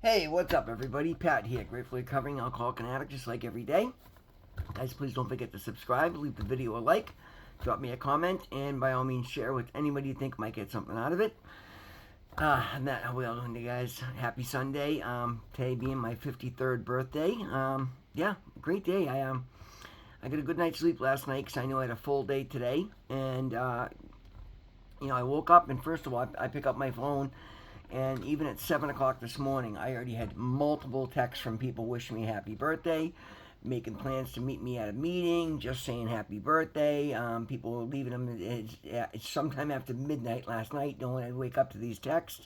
Hey, what's up, everybody? Pat here, gratefully recovering alcoholic and addict, just like every day. Guys, please don't forget to subscribe, leave the video a like, drop me a comment, and by all means, share with anybody you think might get something out of it. And that, how we all doing, guys? Happy Sunday. Today being my 53rd birthday. Yeah, great day. I got a good night's sleep last night because I knew I had a full day today, and I woke up and first of all, I pick up my phone. And even at 7 o'clock this morning, I already had multiple texts from people wishing me happy birthday, making plans to meet me at a meeting, just saying happy birthday. People were leaving them it's sometime after midnight last night, knowing I'd wake up to these texts.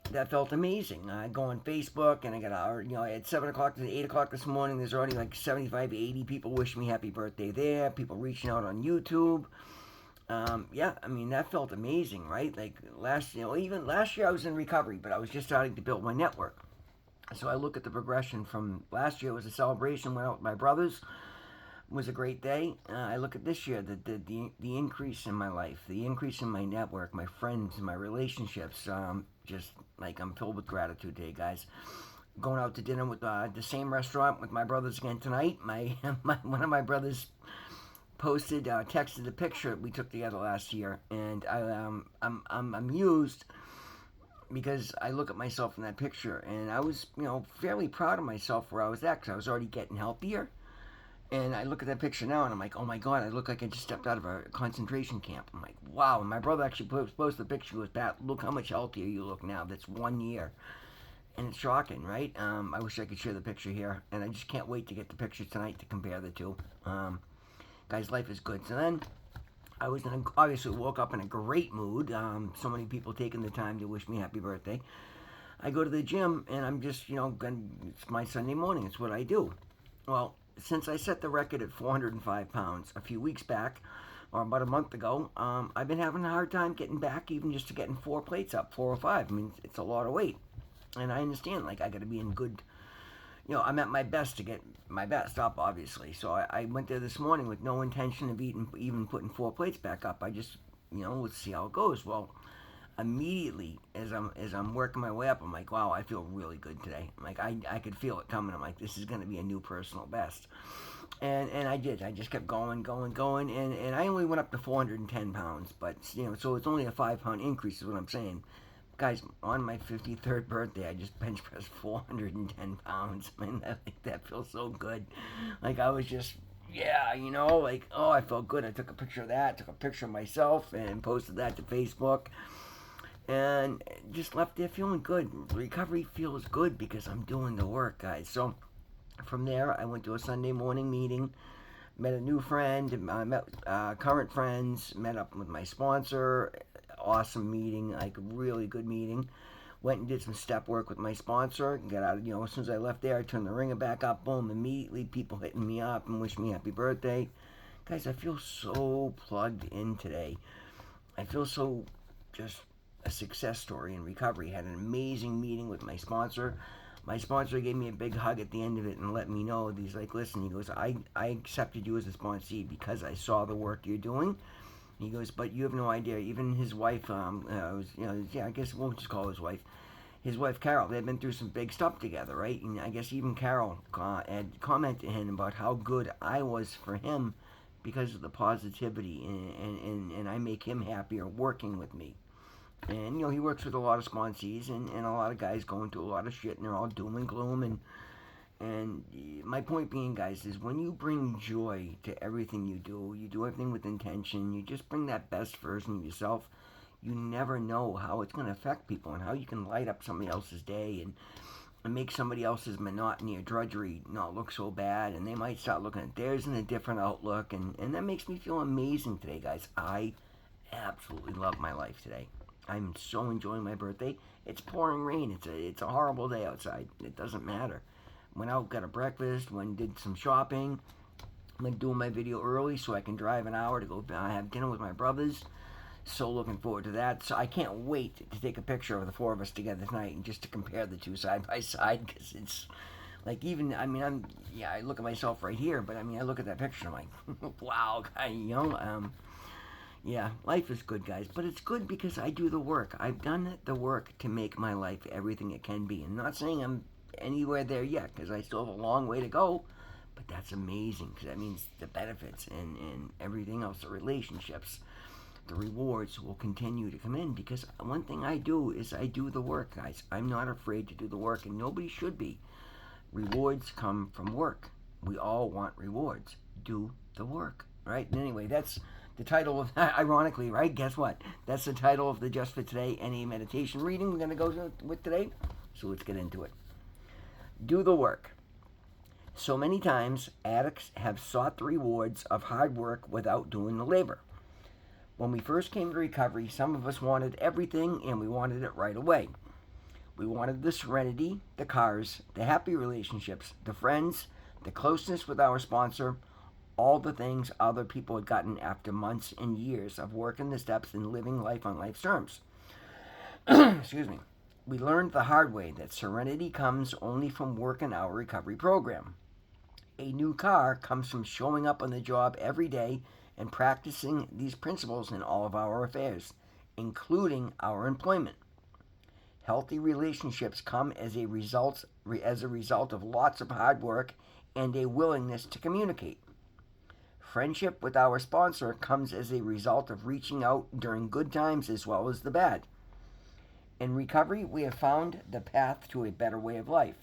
That felt amazing. I go on Facebook and I got, at 7 o'clock to 8 o'clock this morning, there's already like 75, 80 people wishing me happy birthday there. People reaching out on YouTube. Yeah, I mean that felt amazing, right? Like even last year I was in recovery, but I was just starting to build my network. So I look at the progression from last year. It was a celebration. Went out with my brothers. It was a great day. I look at this year, the increase in my life, the increase in my network, my friends, my relationships. Just like I'm filled with gratitude today, guys. Going out to dinner with the same restaurant with my brothers again tonight. One of my brothers posted, texted a picture we took together last year, and I'm amused because I look at myself in that picture, and I was, fairly proud of myself where I was at because I was already getting healthier. And I look at that picture now, and I'm like, oh my god, I look like I just stepped out of a concentration camp. I'm like, wow. And my brother actually posted the picture. He goes, Pat, look how much healthier you look now. That's 1 year. And it's shocking, right? I wish I could share the picture here, and I just can't wait to get the picture tonight to compare the two. Guys, life is good. So then obviously woke up in a great mood. So many people taking the time to wish me happy birthday. I go to the gym and I'm just, it's my Sunday morning. It's what I do. Well, since I set the record at 405 pounds a few weeks back, or about a month ago, I've been having a hard time getting back, even just to getting 4 plates up, 405. I mean, it's a lot of weight. And I understand, like, I got to be in good, I'm at my best to get my best up, obviously. So I went there this morning with no intention of even putting 4 plates back up. I just, let's see how it goes. Well, immediately as I'm working my way up, I'm like, wow, I feel really good today. I'm like, I could feel it coming. I'm like, this is going to be a new personal best. And I did. I just kept going, going, going, and I only went up to 410 pounds. But so it's only a 5 pound increase, is what I'm saying. Guys, on my 53rd birthday, I just bench pressed 410 pounds. Man, that feels so good. Like, I was just, yeah, like, oh, I felt good. I took a picture of that, took a picture of myself, and posted that to Facebook. And just left there feeling good. Recovery feels good because I'm doing the work, guys. So, from there, I went to a Sunday morning meeting, met a new friend, met current friends, met up with my sponsor. Awesome meeting, like really good meeting. Went and did some step work with my sponsor. Got out, as soon as I left there, I turned the ringer back up. Boom, immediately people hitting me up and wishing me happy birthday. Guys, I feel so plugged in today. I feel so just a success story in recovery. Had an amazing meeting with my sponsor. My sponsor gave me a big hug at the end of it and let me know. He's like, listen, he goes, I accepted you as a sponsee because I saw the work you're doing. He goes, but you have no idea. Even his wife, I guess we'll just call his wife. His wife Carol, they've been through some big stuff together, right? And I guess even Carol had commented to him about how good I was for him because of the positivity, and I make him happier working with me. And he works with a lot of sponsees and a lot of guys going through a lot of shit, and they're all doom and gloom. And my point being, guys, is when you bring joy to everything you do everything with intention, you just bring that best version of yourself. You never know how it's going to affect people and how you can light up somebody else's day and make somebody else's monotony or drudgery not look so bad. And they might start looking at theirs in a different outlook. And that makes me feel amazing today, guys. I absolutely love my life today. I'm so enjoying my birthday. It's pouring rain. It's a horrible day outside. It doesn't matter. Went out, got a breakfast, went and did some shopping. I'm like doing my video early so I can drive an hour to go have dinner with my brothers. So looking forward to that. So I can't wait to take a picture of the four of us together tonight and just to compare the two side by side because it's like even I look at myself right here, but I look at that picture and I'm like, wow, guy, Yeah, life is good, guys, but it's good because I do the work. I've done the work to make my life everything it can be. I'm not saying I'm anywhere there yet because I still have a long way to go, but that's amazing because that means the benefits and everything else, the relationships, the rewards will continue to come in because one thing I do is I do the work, guys. I'm not afraid to do the work, and nobody should be. Rewards come from work. We all want rewards. Do the work, right? And anyway, that's the title of, ironically, right? Guess what? That's the title of the Just for Today NA meditation reading we're going to go with today. So let's get into it. Do the work. So many times, addicts have sought the rewards of hard work without doing the labor. When we first came to recovery, some of us wanted everything and we wanted it right away. We wanted the serenity, the cars, the happy relationships, the friends, the closeness with our sponsor, all the things other people had gotten after months and years of working the steps and living life on life's terms. Excuse me. We learned the hard way that serenity comes only from working our recovery program. A new car comes from showing up on the job every day and practicing these principles in all of our affairs, including our employment. Healthy relationships come as a result of lots of hard work and a willingness to communicate. Friendship with our sponsor comes as a result of reaching out during good times as well as the bad. In recovery, we have found the path to a better way of life.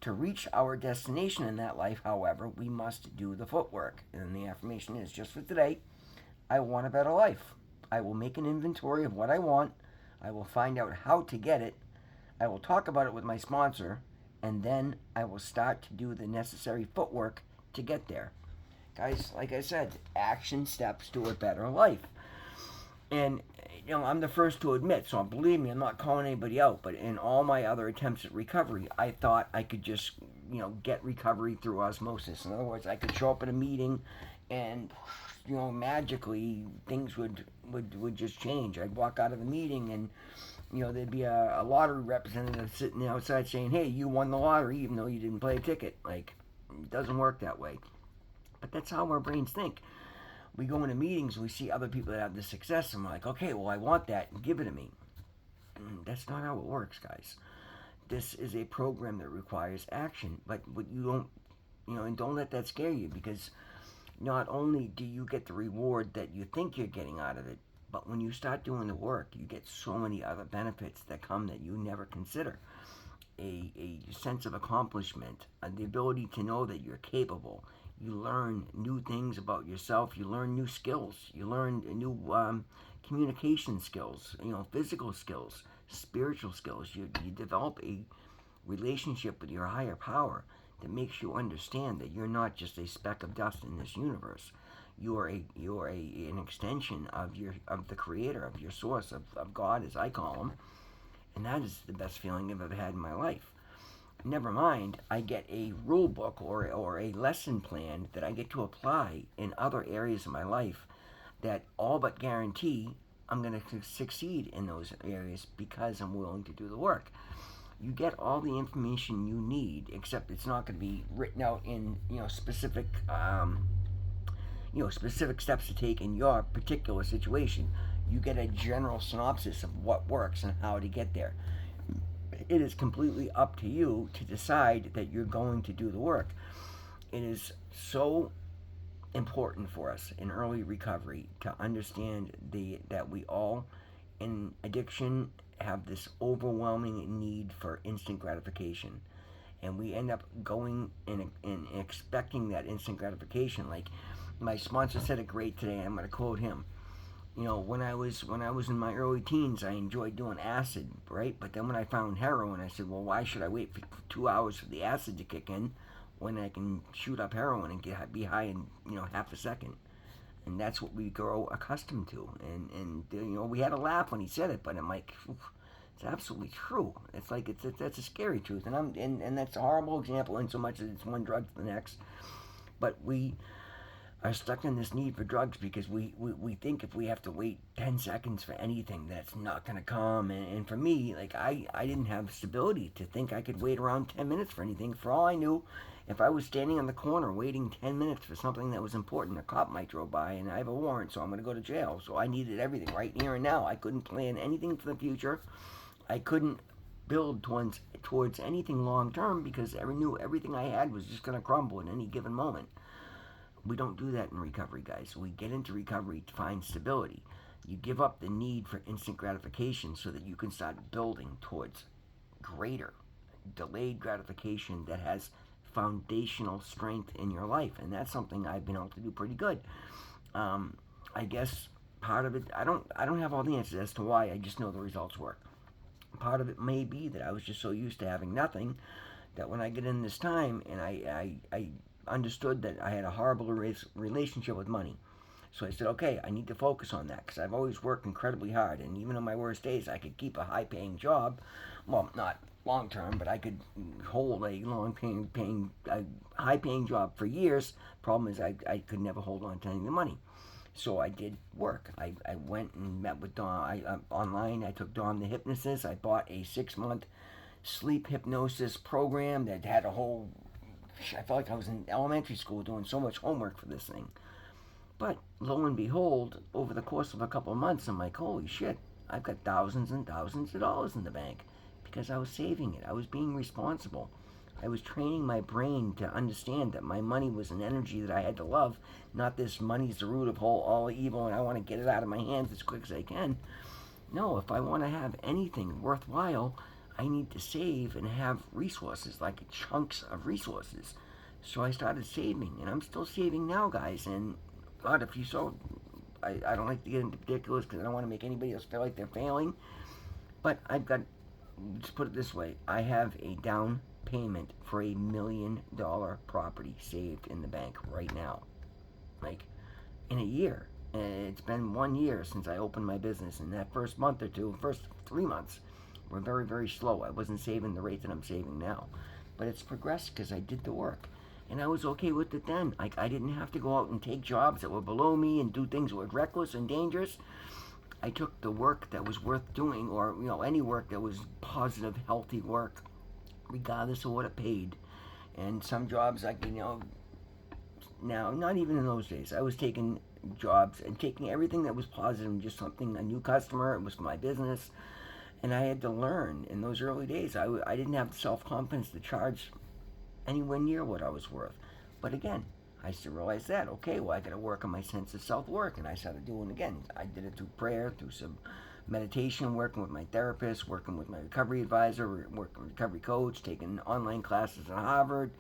To reach our destination in that life, however, we must do the footwork. And the affirmation is just for today, I want a better life. I will make an inventory of what I want. I will find out how to get it. I will talk about it with my sponsor. And then I will start to do the necessary footwork to get there. Guys, like I said, action steps to a better life. And, I'm the first to admit, so believe me, I'm not calling anybody out, but in all my other attempts at recovery, I thought I could just, get recovery through osmosis. In other words, I could show up at a meeting and, magically things would just change. I'd walk out of the meeting and, there'd be a lottery representative sitting outside saying, hey, you won the lottery even though you didn't play a ticket. Like, it doesn't work that way. But that's how our brains think. We go into meetings and we see other people that have the success and we're like, okay, well, I want that, give it to me. And that's not how it works, guys. This is a program that requires action, but what you don't, and don't let that scare you, because not only do you get the reward that you think you're getting out of it, but when you start doing the work, you get so many other benefits that come that you never consider. A sense of accomplishment, the ability to know that you're capable. You learn new things about yourself. You learn new skills. You learn new communication skills, physical skills, spiritual skills. You develop a relationship with your higher power that makes you understand that you're not just a speck of dust in this universe. You are an extension of the Creator, of your source, of God, as I call him. And that is the best feeling I've ever had in my life. Never mind, I get a rule book or a lesson plan that I get to apply in other areas of my life that all but guarantee I'm going to succeed in those areas because I'm willing to do the work. You get all the information you need, except it's not going to be written out in specific specific steps to take in your particular situation. You get a general synopsis of what works and how to get there. It is completely up to you to decide that you're going to do the work. It is so important for us in early recovery to understand that we all in addiction have this overwhelming need for instant gratification. And we end up going and expecting that instant gratification. Like my sponsor said it great today, I'm going to quote him. When I was in my early teens, I enjoyed doing acid, right? But then when I found heroin, I said, well, why should I wait for 2 hours for the acid to kick in when I can shoot up heroin and be high in half a second? And that's what we grow accustomed to. And we had a laugh when he said it, but I'm like, it's absolutely true. It's like that's a scary truth, and that's a horrible example in so much as it's one drug to the next. But we are stuck in this need for drugs because we think if we have to wait 10 seconds for anything that's not going to come. And for me, like I didn't have stability to think I could wait around 10 minutes for anything. For all I knew, if I was standing on the corner waiting 10 minutes for something that was important, a cop might drove by and I have a warrant, so I'm going to go to jail. So I needed everything right here and now. I couldn't plan anything for the future. I couldn't build towards anything long term because I knew everything I had was just going to crumble at any given moment. We don't do that in recovery, guys. We get into recovery to find stability. You give up the need for instant gratification so that you can start building towards greater delayed gratification that has foundational strength in your life. And that's something I've been able to do pretty good. I guess part of it, I don't have all the answers as to why. I just know the results work. Part of it may be that I was just so used to having nothing that when I get in this time and I understood that I had a horrible relationship with money. So I said, okay, I need to focus on that because I've always worked incredibly hard. And even on my worst days, I could keep a high paying job. Well, not long term, but I could hold a high paying job for years. Problem is, I could never hold on to any of the money. So I did work. I went and met with Dawn online. I took Dawn the hypnotist. I bought a 6-month sleep hypnosis program that had a whole. I felt like I was in elementary school doing so much homework for this thing. But lo and behold, over the course of a couple of months, I'm like, holy shit, I've got thousands and thousands of dollars in the bank because I was saving it. I was being responsible. I was training my brain to understand that my money was an energy that I had to love, not this money's the root of all evil and I want to get it out of my hands as quick as I can. No, if I want to have anything worthwhile, I need to save and have resources, like chunks of resources. So I started saving, and I'm still saving now, guys. And God, if you saw, I don't like to get into particulars because I don't want to make anybody else feel like they're failing. But I've got, just put it this way, I have a down payment for $1 million property saved in the bank right now. Like, in a year. And it's been 1 year since I opened my business. And that first month or two, first 3 months, were very, very slow. I wasn't saving the rate that I'm saving now. But it's progressed because I did the work. And I was okay with it then. Like, I didn't have to go out and take jobs that were below me and do things that were reckless and dangerous. I took the work that was worth doing, or any work that was positive, healthy work, regardless of what it paid. And some jobs, like now, not even in those days, I was taking jobs and taking everything that was positive and just something, a new customer. It was for my business, and I had to learn in those early days. I didn't have the self confidence to charge anywhere near what I was worth. But again, I still realized that, okay, well, I got to work on my sense of self-worth. And I started doing it again. I did it through prayer, through some meditation, working with my therapist, working with my recovery advisor, working with recovery coach, taking online classes at Harvard.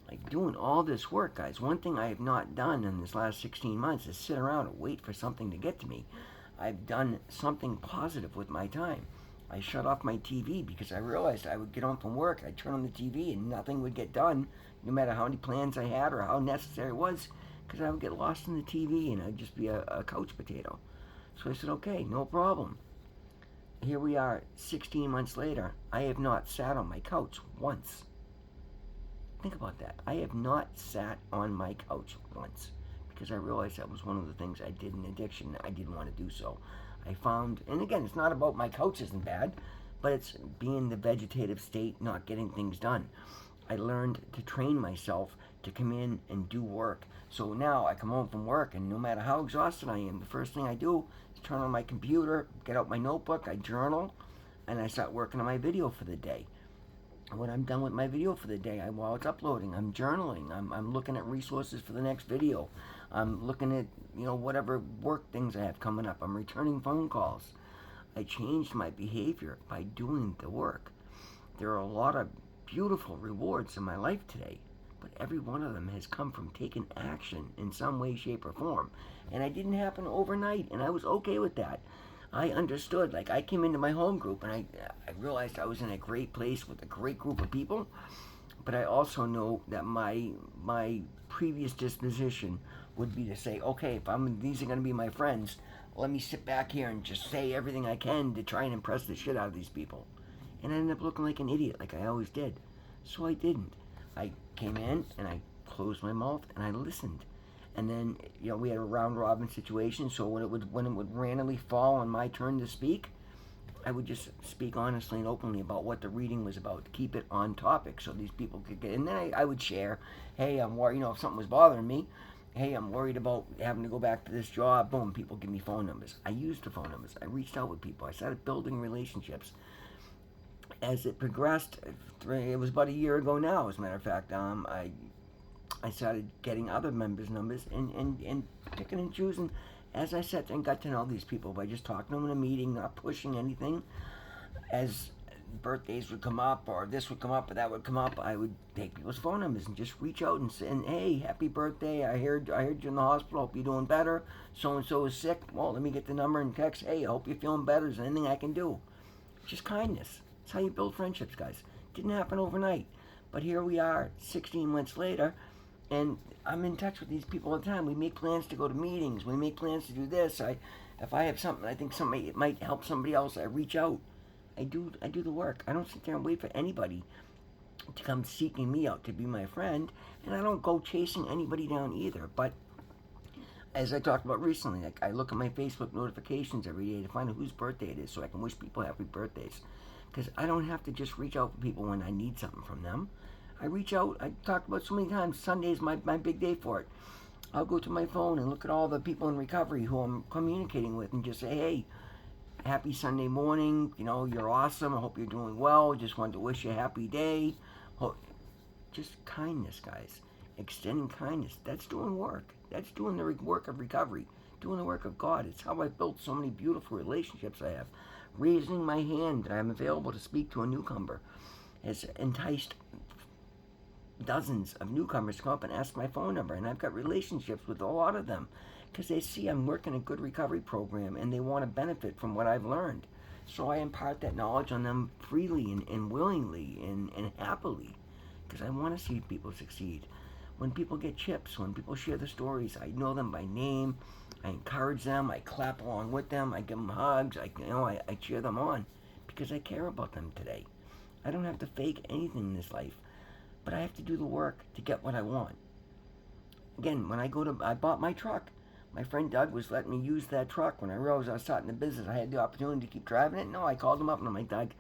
Like, doing all this work, guys. One thing I have not done in this last 16 months is sit around and wait for something to get to me. I've done something positive with my time. I shut off my TV because I realized I would get home from work, I'd turn on the TV and nothing would get done, no matter how many plans I had or how necessary it was, because I would get lost in the TV and I'd just be a couch potato. So I said, okay, no problem. Here we are 16 months later. I have not sat on my couch once. Think about that. I have not sat on my couch once because I realized that was one of the things I did in addiction. I didn't want to do so. I found, and again, it's not about my couch isn't bad, but it's being the vegetative state, not getting things done. I learned to train myself to come in and do work. So now I come home from work, and no matter how exhausted I am, the first thing I do is turn on my computer, get out my notebook, I journal, and I start working on my video for the day. When I'm done with my video for the day, while it's uploading, I'm journaling. I'm looking at resources for the next video. I'm looking at, whatever work things I have coming up. I'm returning phone calls. I changed my behavior by doing the work. There are a lot of beautiful rewards in my life today, but every one of them has come from taking action in some way, shape, or form. And it didn't happen overnight, and I was okay with that. I understood. Like, I came into my home group, and I realized I was in a great place with a great group of people, but I also know that my previous disposition would be to say, okay, if these are going to be my friends, let me sit back here and just say everything I can to try and impress the shit out of these people. And I ended up looking like an idiot, like I always did. So I didn't. I came in, and I closed my mouth, and I listened. And then, we had a round robin situation, so when it would randomly fall on my turn to speak, I would just speak honestly and openly about what the reading was about, keep it on topic so these people could get. And then I would share, hey, I'm worried, if something was bothering me, hey, I'm worried about having to go back to this job. Boom, people give me phone numbers. I used the phone numbers. I reached out with people. I started building relationships. As it progressed, it was about a year ago now, as a matter of fact, I started getting other members' numbers and picking and choosing as I sat there and got to know these people by just talking to them in a meeting, not pushing anything. As birthdays would come up, or this would come up, or that would come up, I would take people's phone numbers and just reach out and say, hey, happy birthday, I heard you in the hospital, hope you're doing better, so-and-so is sick, well, let me get the number and text, hey, I hope you're feeling better, is there anything I can do? Just kindness. That's how you build friendships, guys. Didn't happen overnight, but here we are 16 months later, and I'm in touch with these people all the time. We make plans to go to meetings. We make plans to do this. If I have something, I think it might help somebody else, I reach out. I do the work. I don't sit there and wait for anybody to come seeking me out to be my friend, and I don't go chasing anybody down either. But as I talked about recently, like I look at my Facebook notifications every day to find out whose birthday it is so I can wish people happy birthdays. Because I don't have to just reach out for people when I need something from them. I reach out, I talked about so many times, Sunday's my big day for it. I'll go to my phone and look at all the people in recovery who I'm communicating with and just say, hey, happy Sunday morning, you're awesome, I hope you're doing well, just wanted to wish you a happy day. Just kindness, guys. Extending kindness, that's doing work. That's doing the work of recovery, doing the work of God. It's how I've built so many beautiful relationships I have. Raising my hand that I'm available to speak to a newcomer has enticed dozens of newcomers to come up and ask my phone number, and I've got relationships with a lot of them because they see I'm working a good recovery program and they want to benefit from what I've learned. So I impart that knowledge on them freely and willingly and happily because I want to see people succeed. When people get chips, when people share the stories, I know them by name, I encourage them, I clap along with them, I give them hugs, I cheer them on because I care about them today. I don't have to fake anything in this life. But I have to do the work to get what I want. Again, when I bought my truck. My friend Doug was letting me use that truck. When I realized I was starting the business, I had the opportunity to keep driving it. No, I called him up and I'm like, Doug,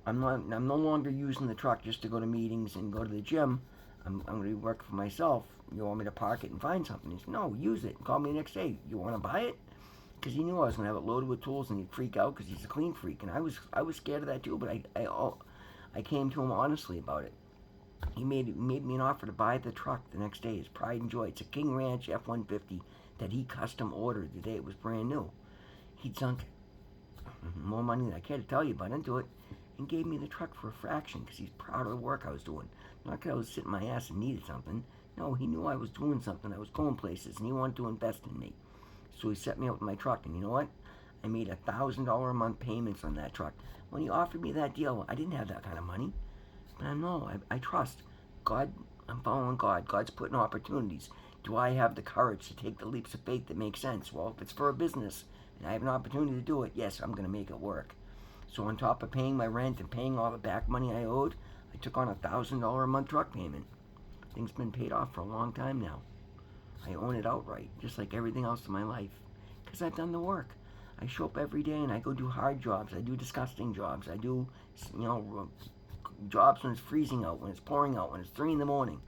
I'm no longer using the truck just to go to meetings and go to the gym. I'm going to be working for myself. You want me to park it and find something? He said, no, use it. Call me the next day. You want to buy it? Because he knew I was going to have it loaded with tools and he'd freak out because he's a clean freak. And I was scared of that too, but I came to him honestly about it. He made me an offer to buy the truck the next day. His pride and joy. It's a King Ranch F-150 that he custom ordered the day it was brand new. He sunk more money than I care to tell you about into it and gave me the truck for a fraction because he's proud of the work I was doing. Not because I was sitting my ass and needed something. No, he knew I was doing something. I was going places and he wanted to invest in me. So he set me up with my truck, and you know what? I made $1,000 a month payments on that truck. When he offered me that deal, I didn't have that kind of money. But I trust God. I'm following God. God's putting opportunities. Do I have the courage to take the leaps of faith that make sense? Well, if it's for a business and I have an opportunity to do it, yes, I'm going to make it work. So on top of paying my rent and paying all the back money I owed, I took on $1,000 a month truck payment. Thing's been paid off for a long time now. I own it outright, just like everything else in my life, because I've done the work. I show up every day and I go do hard jobs. I do disgusting jobs. I do, jobs when it's freezing out, when it's pouring out, when it's 3 in the morning.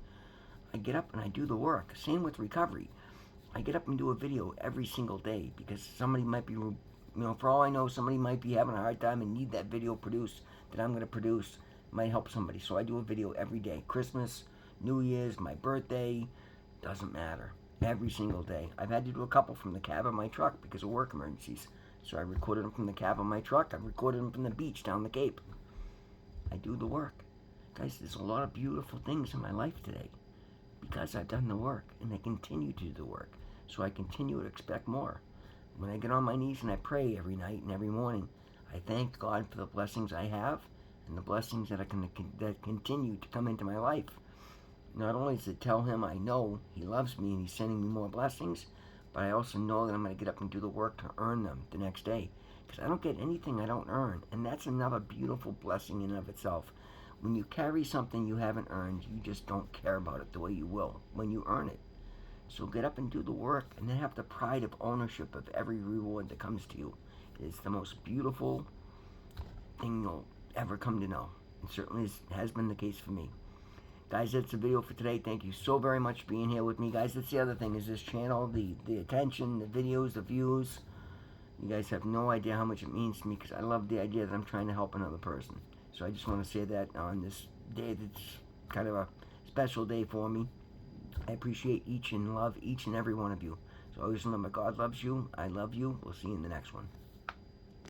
I get up and I do the work. Same with recovery. I get up and do a video every single day because somebody might be, for all I know, somebody might be having a hard time and need that video produced that I'm going to produce. It might help somebody. So I do a video every day. Christmas, New Year's, my birthday, doesn't matter. Every single day. I've had to do a couple from the cab of my truck because of work emergencies. So I recorded them from the cab of my truck. I recorded them from the beach down the Cape. I do the work. Guys, there's a lot of beautiful things in my life today because I've done the work and I continue to do the work. So I continue to expect more. When I get on my knees and I pray every night and every morning, I thank God for the blessings I have and the blessings that continue to come into my life. Not only does it tell him I know he loves me and he's sending me more blessings, but I also know that I'm going to get up and do the work to earn them the next day. Because I don't get anything I don't earn. And that's another beautiful blessing in and of itself. When you carry something you haven't earned, you just don't care about it the way you will when you earn it. So get up and do the work, and then have the pride of ownership of every reward that comes to you. It's the most beautiful thing you'll ever come to know. It certainly has been the case for me. Guys, that's the video for today. Thank you so very much for being here with me. Guys, that's the other thing, is this channel, the attention, the videos, the views. You guys have no idea how much it means to me, because I love the idea that I'm trying to help another person. So I just want to say that on this day that's kind of a special day for me. I appreciate each and love each and every one of you. So always remember, God loves you. I love you. We'll see you in the next one.